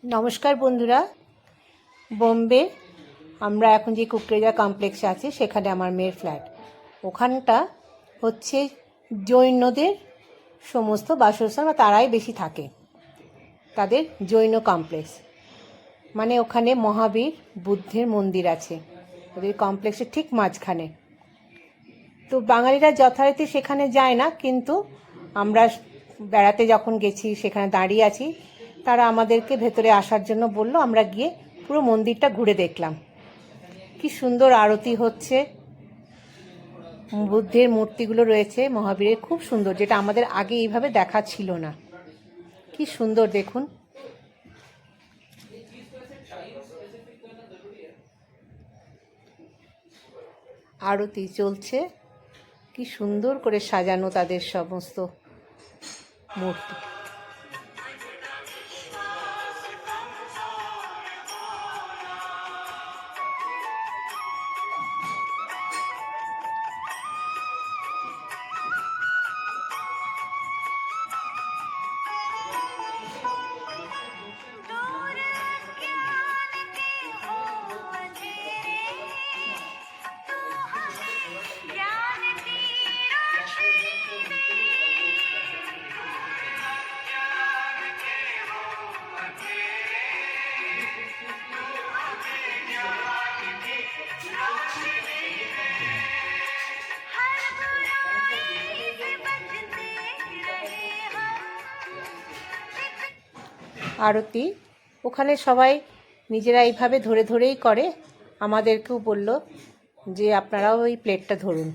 নমস্কার বন্ধুরা, বোম্বে আমরা এখন যে কুকরেজা কমপ্লেক্সে আছি সেখানে আমার মেয়ের ফ্ল্যাট। ওখানটা হচ্ছে জৈনদের সমস্ত বাসস্থান বা তারাই বেশি থাকে, তাদের জৈন কমপ্লেক্স। মানে ওখানে মহাবীর বুদ্ধের মন্দির আছে ওদের কমপ্লেক্সের ঠিক মাঝখানে। তো বাঙালিরা যথারীতি সেখানে যায় না, কিন্তু আমরা বেড়াতে যখন গেছি সেখানে দাঁড়িয়ে আছি, তারা আমাদেরকে ভেতরে আসার জন্য বলল। আমরা গিয়ে পুরো মন্দিরটা ঘুরে দেখলাম। কি সুন্দর আরতি হচ্ছে, বুদ্ধের মূর্তিগুলো রয়েছে, মহাবীরের, খুব সুন্দর, যেটা আমাদের আগে এইভাবে দেখা ছিল না। কি সুন্দর দেখুন। আরতি চলছে, কি সুন্দর করে সাজানো তাদের সমস্ত মূর্তি। আরতি ওখানে সবাই নিজেরা এইভাবে ধরে ধরেই করে। আমাদেরকেও বলল যে আপনারাও ওই প্লেটটা ধরুন।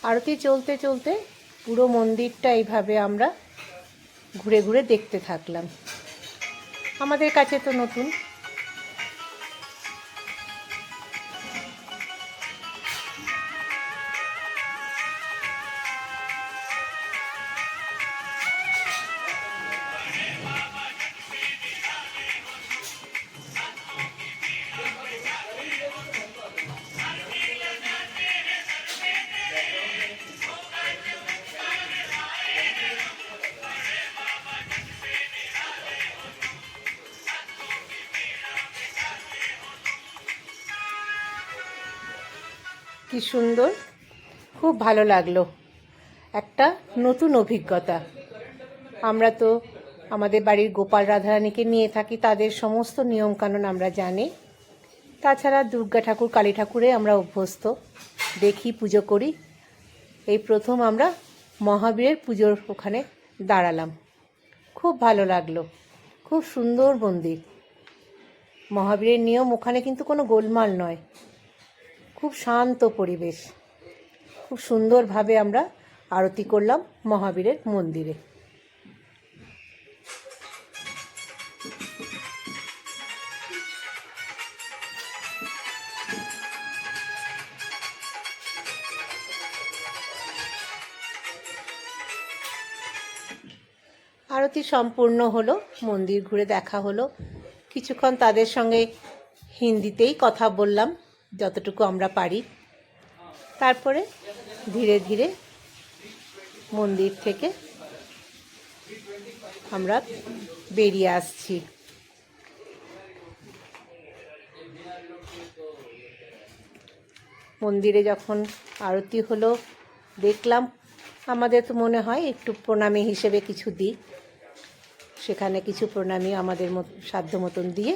আরতি চলতে চলতে পুরো মন্দিরটা এইভাবে আমরা ঘুরে ঘুরে দেখতে থাকলাম। আমাদের কাছে তো নতুন। কি সুন্দর, খুব ভালো লাগলো, একটা নতুন অভিজ্ঞতা। আমরা তো আমাদের বাড়ির গোপাল রাধারানীকে নিয়ে থাকি, তাদের সমস্ত নিয়মকানুন আমরা জানি। তাছাড়া দুর্গা ঠাকুর, কালী ঠাকুরে আমরা অভ্যস্ত, দেখি, পুজো করি। এই প্রথম আমরা মহাবীরের পুজোর ওখানে দাঁড়ালাম। খুব ভালো লাগলো, খুব সুন্দর মন্দির। মহাবীরের নিয়ম ওখানে কিন্তু কোনো গোলমাল নয়, খুব শান্ত পরিবেশ। খুব সুন্দরভাবে আমরা আরতি করলাম মহাবীরের মন্দিরে। আরতি সম্পূর্ণ হলো, মন্দির ঘুরে দেখা হলো। কিছুক্ষণ তাদের সঙ্গে হিন্দিতেই কথা বললাম যতটুকু আমরা পারি। তারপরে ধীরে ধীরে মন্দির থেকে আমরা বেরিয়ে আসছি। মন্দিরে যখন আরতি হলো দেখলাম, আমাদের তো মনে হয় একটু প্রণামী হিসেবে কিছু দিই। সেখানে কিছু প্রণামী আমাদের সাধ্য মতন দিয়ে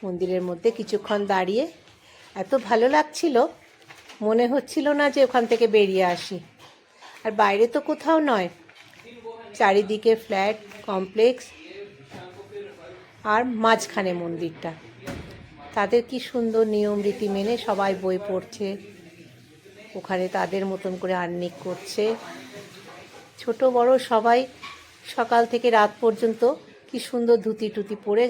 মন্দিরের মধ্যে কিছুক্ষণ দাঁড়িয়ে এত ভালো লাগছিল, মনে হচ্ছিল না যে ওখান থেকে বেরিয়ে আসি। আর বাইরে তো কোথাও নয়, চারিদিকে ফ্ল্যাট কমপ্লেক্স, আর মাঝখানে মন্দিরটা। তাদের কি সুন্দর নিয়ম রীতি মেনে সবাই বই পড়ছে, ওখানে তাদের মতন করে আর্নিক করছে। ছোট বড় সবাই সকাল থেকে রাত পর্যন্ত কি কি সুন্দর ধুতি টুতি পরে